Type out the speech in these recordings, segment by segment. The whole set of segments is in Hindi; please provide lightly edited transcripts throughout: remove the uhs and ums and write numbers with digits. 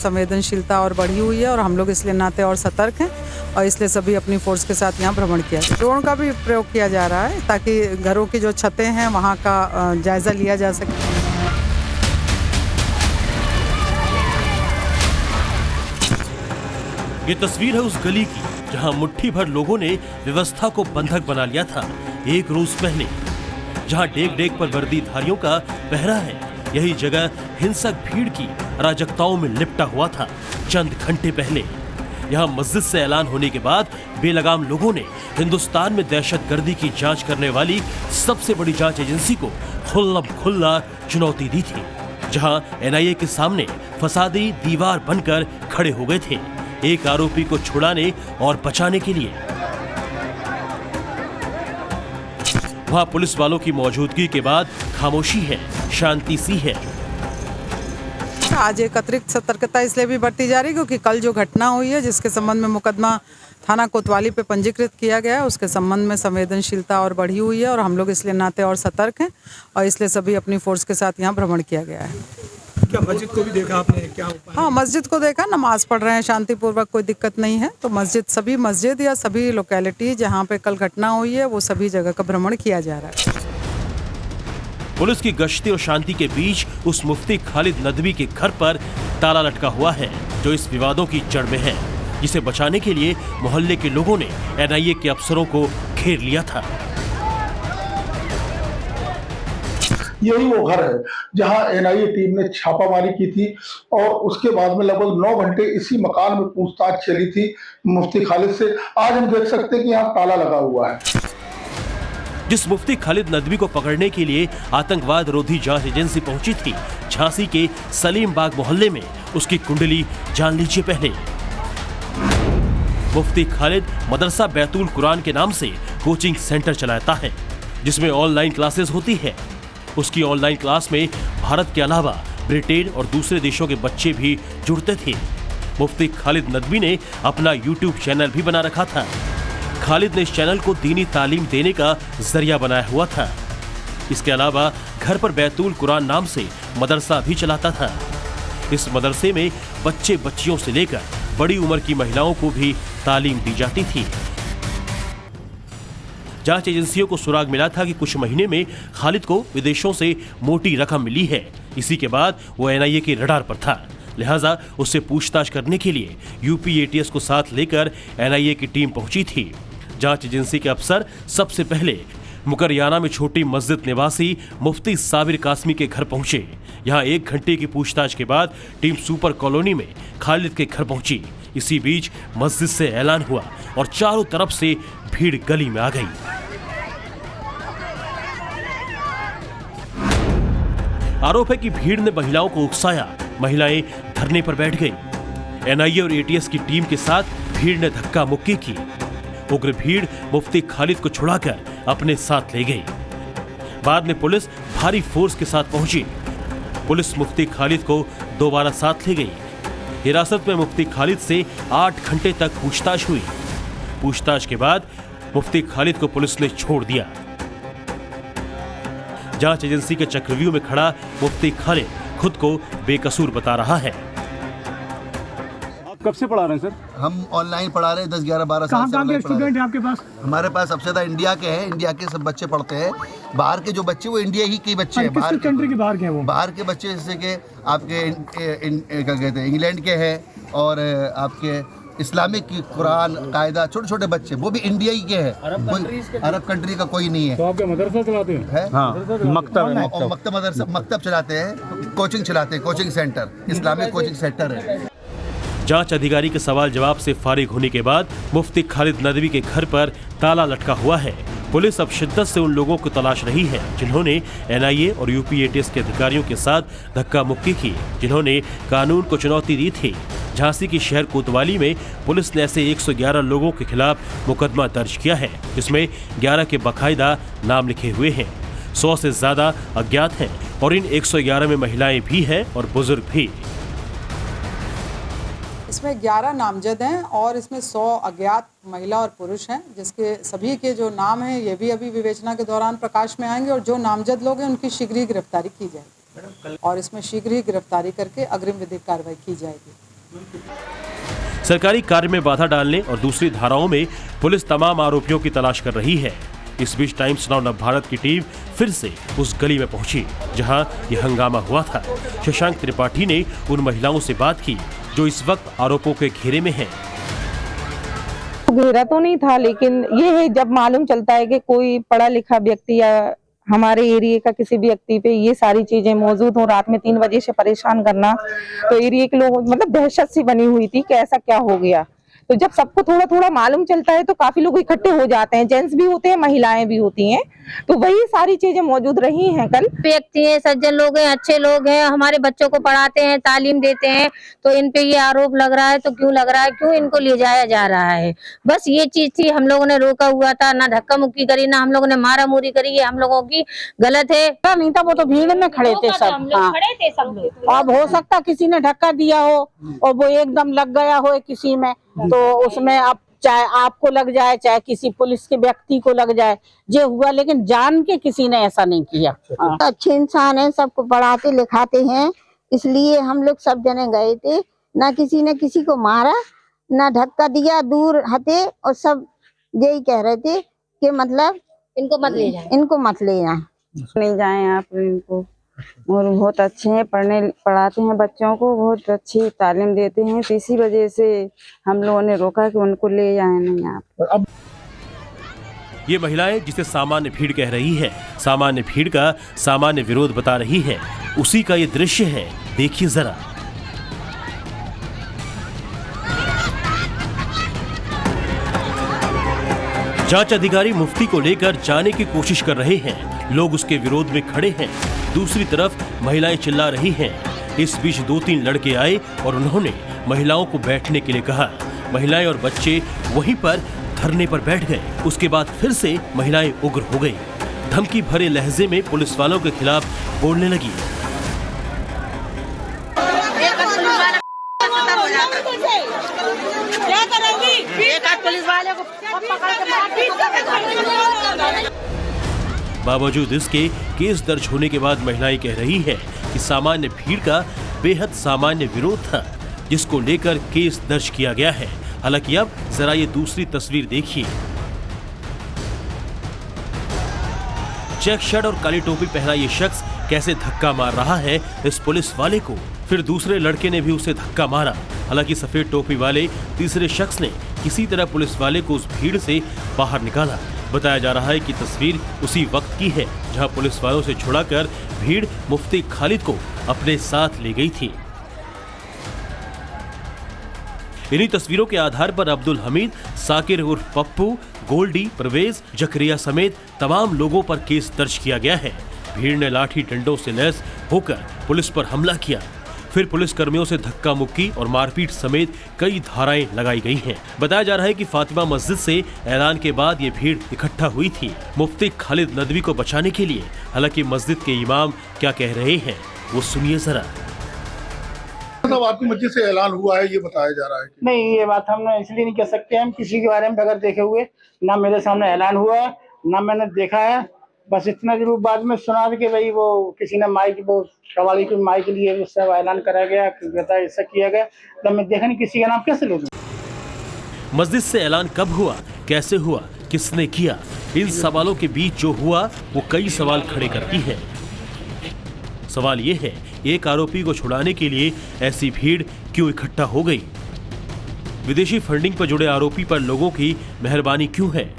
संवेदनशीलता और बढ़ी हुई है और हम लोग इसलिए नाते और सतर्क हैं और इसलिए सभी अपनी फोर्स के साथ यहाँ भ्रमण किया। ड्रोन का भी प्रयोग किया जा रहा है ताकि घरों की जो छतें हैं वहाँ का जायजा लिया जा सके। ये तस्वीर है उस गली की जहां मुट्ठी भर लोगों ने व्यवस्था को बंधक बना लिया था एक रोज पहले। जहां डेग डेग पर वर्दीधारियों का पहरा है, यही जगह हिंसक भीड़ की अराजकताओं में लिपटा हुआ था चंद घंटे पहले। यहां मस्जिद से ऐलान होने के बाद बेलगाम लोगों ने हिंदुस्तान में दहशतगर्दी की जांच करने वाली सबसे बड़ी जांच एजेंसी को खुल्ला चुनौती दी थी। जहां एनआईए के सामने फसादी दीवार बनकर खड़े हो गए थे एक आरोपी को छुड़ाने और बचाने के लिए। वहां पुलिस वालों की मौजूदगी के बाद खामोशी है, शांति सी है। आज एक अतिरिक्त सतर्कता इसलिए भी बरती जा रही है क्योंकि कल जो घटना हुई है जिसके संबंध में मुकदमा थाना कोतवाली पे पंजीकृत किया गया है, उसके संबंध में संवेदनशीलता और बढ़ी हुई है और हम लोग इसलिए नाते और सतर्क हैं और इसलिए सभी अपनी फोर्स के साथ यहाँ भ्रमण किया गया है। क्या मस्जिद को भी देखा आपने? क्या हाँ, मस्जिद को देखा, नमाज पढ़ रहे हैं शांतिपूर्वक, कोई दिक्कत नहीं है। तो सभी मस्जिद या सभी लोकेलिटी जहाँ पे कल घटना हुई है वो सभी जगह का भ्रमण किया जा रहा है। पुलिस की गश्ती और शांति के बीच उस मुफ्ती खालिद नदवी के घर पर ताला लटका हुआ है जो इस विवादों की जड़ में है, जिसे बचाने के लिए मोहल्ले के लोगों ने एनआईए के अफसरों को घेर लिया था। यही वो घर है जहां एनआईए टीम ने छापामारी की थी और उसके बाद में लगभग 9 घंटे इसी मकान में पूछताछ चली थी मुफ्ती खालिद से। आज हम देख सकते हैं कि यहाँ ताला लगा हुआ है। जिस मुफ्ती खालिद नदवी को पकड़ने के लिए आतंकवाद रोधी जांच एजेंसी पहुंची थी झांसी के सलीम बाग मोहल्ले में, उसकी कुंडली जान लीजिए पहले। मुफ्ती खालिद मदरसा बैतुल कुरान के नाम से कोचिंग सेंटर चलाता है जिसमें ऑनलाइन क्लासेस होती है। उसकी ऑनलाइन क्लास में भारत के अलावा ब्रिटेन और दूसरे देशों के बच्चे भी जुड़ते थे। मुफ्ती खालिद नदवी ने अपना यूट्यूब चैनल भी बना रखा था। खालिद ने इस चैनल को दीनी तालीम देने का जरिया बनाया हुआ था। इसके अलावा घर पर बैतुल कुरान नाम से मदरसा भी चलाता था। इस मदरसे में बच्चे बच्चियों से लेकर बड़ी उम्र की महिलाओं को भी तालीम दी जाती थी। जांच एजेंसियों को सुराग मिला था कि कुछ महीने में खालिद को विदेशों से मोटी रकम मिली है। इसी के बाद वो एनआईए के रडार पर था, लिहाजा उससे पूछताछ करने के लिए यूपी एटीएस को साथ लेकर एनआईए की टीम पहुंची थी। जांच एजेंसी के अफसर सबसे पहले मुकरियाना में छोटी मस्जिद निवासी मुफ्ती साबिर कासमी के घर पहुंचे। यहां 1 घंटे की पूछताछ के बाद टीम सुपर कॉलोनी में खालिद के घर पहुंची। इसी बीच मस्जिद से ऐलान हुआ और चारों तरफ से भीड़ गली में आ गई। आरोप है कि भीड़ ने महिलाओं को उकसाया, महिलाएं धरने पर बैठ गई। एनआईए और एटीएस की टीम के साथ भीड़ ने धक्का मुक्की की। उग्र भीड़ मुफ्ती खालिद को छुड़ाकर अपने साथ ले गई। बाद में पुलिस भारी फोर्स के साथ पहुंची। पुलिस मुफ्ती खालिद को दोबारा साथ ले गई। हिरासत में मुफ्ती खालिद से 8 घंटे तक पूछताछ हुई। पूछताछ के बाद मुफ्ती खालिद को पुलिस ने छोड़ दिया। जांच एजेंसी के चक्रव्यूह में खड़ा मुफ्ती खालिद खुद को बेकसूर बता रहा है। आप कब से पढ़ा रहे हैं सर? हम ऑनलाइन पढ़ा रहे हैं 10, 11, 12 साल से। कहाँ के स्टूडेंट हैं आपके पास? हमारे पास सबसे ज्यादा इंडिया के हैं। इंडिया के सब बच्चे पढ़ते हैं। बाहर के जो बच्चे वो इंडिया ही के बच्चे हैं। किस कंट्री के बाहर के हैं वो? बाहर के बच्चे जैसे कि आपके क्या कहते हैं इंग्लैंड के हैं और आपके इस्लामिक की कुरान कायदा छोटे छोटे बच्चे वो भी इंडिया ही के हैं। अरब कंट्री का कोई नहीं है। तो आप क्या मदरसा चलाते हैं? है? हाँ, मकतब चलाते हैं, कोचिंग चलाते हैं, coaching centre, Islamic coaching centre है। जांच अधिकारी के सवाल जवाब से फारिग होने के बाद मुफ्ती खालिद नदवी के घर पर ताला लटका हुआ है। पुलिस अब शिद्दत से उन लोगों को तलाश रही है जिन्होंने एनआईए और यूपी एटीएस के अधिकारियों के साथ धक्का मुक्की की, जिन्होंने कानून को चुनौती दी थी। झांसी की शहर कोतवाली में पुलिस ने ऐसे 111 लोगों के खिलाफ मुकदमा दर्ज किया है, जिसमें 11 के बाकायदा नाम लिखे हुए हैं। 100 से ज्यादा अज्ञात हैं और इन 111 में महिलाएं भी हैं और बुजुर्ग भी। इसमें 11 नामजद हैं और इसमें 100 अज्ञात महिला और पुरुष हैं, जिसके सभी के जो नाम हैं ये भी अभी विवेचना के दौरान प्रकाश में आएंगे और जो नामजद लोग हैं उनकी शीघ्र ही गिरफ्तारी की जाएगी और इसमें शीघ्र ही गिरफ्तारी करके अग्रिम विधिक कार्रवाई की जाएगी। सरकारी कार्य में बाधा डालने और दूसरी धाराओं में पुलिस तमाम आरोपियों की तलाश कर रही है। इस बीच टाइम्स नाउ नवभारत की टीम फिर से उस गली में पहुंची जहां यह हंगामा हुआ था। शशांक त्रिपाठी ने उन महिलाओं से बात की जो इस वक्त आरोपों के घेरे में हैं। घेरा तो नहीं था, लेकिन ये है जब मालूम चलता है कि कोई पढ़ा लिखा व्यक्ति या हमारे एरिया का किसी भी व्यक्ति पे ये सारी चीजें मौजूद हो, रात में 3 बजे से परेशान करना, तो एरिया के लोग मतलब दहशत सी बनी हुई थी कि ऐसा क्या हो गया। तो जब सबको थोड़ा थोड़ा मालूम चलता है तो काफी लोग इकट्ठे हो जाते हैं, जेंट्स भी होते हैं, महिलाएं भी होती हैं, तो वही सारी चीजें मौजूद रही हैं। कल व्यक्ति हैं, सज्जन लोग हैं, अच्छे लोग हैं, हमारे बच्चों को पढ़ाते हैं, तालीम देते हैं, तो इन पे ये आरोप लग रहा है। तो क्यों लग रहा है, क्यों इनको ले जाया जा रहा है? बस ये चीज थी, हम लोगों ने रोका हुआ था, ना धक्का मुक्की करी, ना हम लोगों ने मारा मुरी करी, ये हम लोगों की गलत है। नहीं था, वो तो भीड़ में खड़े थे सब। हाँ, खड़े थे सब लोग। अब हो सकता किसी ने धक्का दिया हो और वो एकदम लग गया हो किसी में, तो उसमें अब चाहे आपको लग जाए चाहे किसी पुलिस के व्यक्ति को लग जाए, ये हुआ, लेकिन जान के किसी ने ऐसा नहीं किया। अच्छे इंसान है, सबको पढ़ाते लिखाते हैं, इसलिए हम लोग सब जने गए थे। ना किसी ने किसी को मारा, ना धक्का दिया, दूर हटे, और सब यही कह रहे थे कि मतलब इनको मत ले जाए, इनको मत ले जाए, नहीं जाए आप इनको। और बहुत अच्छे हैं, पढ़ाते हैं बच्चों को, बहुत अच्छी तालीम देते हैं, तो इसी वजह से हम लोगों ने रोका कि उनको ले जाए नहीं आप। ये महिलाएं जिसे सामान्य भीड़ कह रही है, सामान्य भीड़ का सामान्य विरोध बता रही है, उसी का ये दृश्य है, देखिए जरा। जांच अधिकारी मुफ्ती को लेकर जाने की कोशिश कर रहे हैं, लोग उसके विरोध में खड़े हैं, दूसरी तरफ महिलाएं चिल्ला रही हैं। इस बीच 2-3 लड़के आए और उन्होंने महिलाओं को बैठने के लिए कहा। महिलाएं और बच्चे वहीं पर धरने पर बैठ गए। उसके बाद फिर से महिलाएं उग्र हो गई, धमकी भरे लहजे में पुलिस वालों के खिलाफ बोलने लगी। बावजूद इसके केस दर्ज होने के बाद महिलाएं कह रही है कि सामान्य भीड़ का बेहद सामान्य विरोध था, जिसको लेकर केस दर्ज किया गया है। हालांकि अब जरा ये दूसरी तस्वीर देखिए। चेक शर्ट और काली टोपी पहना ये शख्स कैसे धक्का मार रहा है इस पुलिस वाले को। फिर दूसरे लड़के ने भी उसे धक्का मारा। हालांकि सफेद टोपी वाले तीसरे शख्स ने किसी तरह पुलिस वाले को उस भीड़ से बाहर निकाला। बताया जा रहा है कि तस्वीर उसी वक्त की है जहां पुलिस वालों से छुड़ाकर भीड़ मुफ्ती खालिद को अपने साथ ले गई थी। इन्हीं तस्वीरों के आधार पर अब्दुल हमीद, साकिर उर्फ पप्पू, गोल्डी, परवेज, जकरिया समेत तमाम लोगों पर केस दर्ज किया गया है। भीड़ ने लाठी डंडों से लैस होकर पुलिस पर हमला किया। फिर पुलिस कर्मियों से धक्का मुक्की और मारपीट समेत कई धाराएं लगाई गई हैं। बताया जा रहा है कि फातिमा मस्जिद से ऐलान के बाद ये भीड़ इकट्ठा हुई थी मुफ्ती खालिद नदवी को बचाने के लिए। हालांकि मस्जिद के इमाम क्या कह रहे हैं वो सुनिए जरा। आपकी मस्जिद से ऐलान हुआ है ये बताया जा रहा है कि नहीं, ये बात हम इसलिए नहीं कह सकते हम किसी के बारे में बगैर देखे हुए। ना मेरे सामने ऐलान हुआ है, ना मैंने देखा है। बस इतना जरूर बाद में सुना कि भाई वो किसी ने माइक, वो कवाली की माइक के लिए उससे ऐलान करा गया, ऐसा किया गया। तो मैं देखा नहीं, किसी का नाम कैसे ले दूं? मस्जिद से ऐलान कब हुआ, कैसे हुआ, किसने किया, इन सवालों के बीच जो हुआ वो कई सवाल खड़े करती है। सवाल ये है, एक आरोपी को छुड़ाने के लिए ऐसी भीड़ क्यों इकट्ठा हो गई? विदेशी फंडिंग पर जुड़े आरोपी पर लोगों की मेहरबानी क्यों है?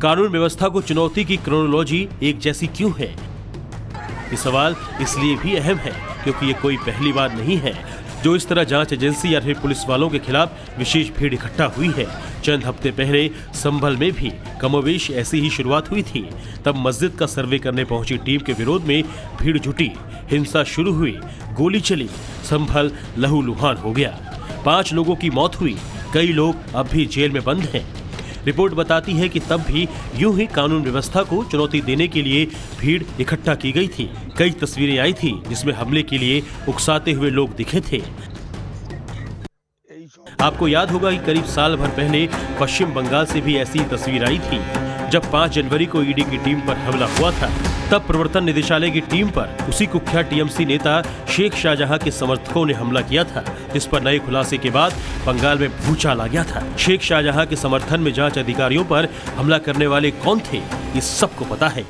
कानून व्यवस्था को चुनौती की क्रोनोलॉजी एक जैसी क्यों है? ये सवाल इसलिए भी अहम है क्योंकि ये कोई पहली बार नहीं है जो इस तरह जांच एजेंसी या फिर पुलिस वालों के खिलाफ विशेष भीड़ इकट्ठा हुई है। चंद हफ्ते पहले संभल में भी कमोवेश ऐसी ही शुरुआत हुई थी। तब मस्जिद का सर्वे करने पहुंची टीम के विरोध में भीड़ जुटी, हिंसा शुरू हुई, गोली चली, संभल लहूलुहान हो गया। 5 लोगों की मौत हुई, कई लोग अब भी जेल में बंद हैं। रिपोर्ट बताती है कि तब भी यूं ही कानून व्यवस्था को चुनौती देने के लिए भीड़ इकट्ठा की गई थी। कई तस्वीरें आई थी जिसमें हमले के लिए उकसाते हुए लोग दिखे थे। आपको याद होगा कि करीब साल भर पहले पश्चिम बंगाल से भी ऐसी तस्वीर आई थी। जब 5 जनवरी को ईडी की टीम पर हमला हुआ था, तब प्रवर्तन निदेशालय की टीम पर उसी कुख्यात टीएमसी नेता शेख शाहजहां के समर्थकों ने हमला किया था, जिस पर नए खुलासे के बाद बंगाल में भूचाल आ गया था। शेख शाहजहां के समर्थन में जांच अधिकारियों पर हमला करने वाले कौन थे, ये सबको पता है।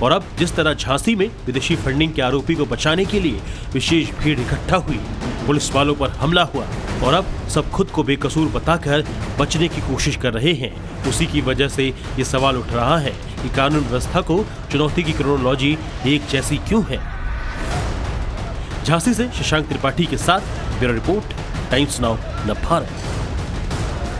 और अब जिस तरह झांसी में विदेशी फंडिंग के आरोपी को बचाने के लिए विशेष भीड़ इकट्ठा हुई, पुलिस वालों पर हमला हुआ और अब सब खुद को बेकसूर बताकर बचने की कोशिश कर रहे हैं, उसी की वजह से ये सवाल उठ रहा है कि कानून व्यवस्था को चुनौती की क्रोनोलॉजी एक जैसी क्यों है। झांसी से शशांक त्रिपाठी के साथ ब्यूरो रिपोर्ट, टाइम्स नाउ, नव भारत।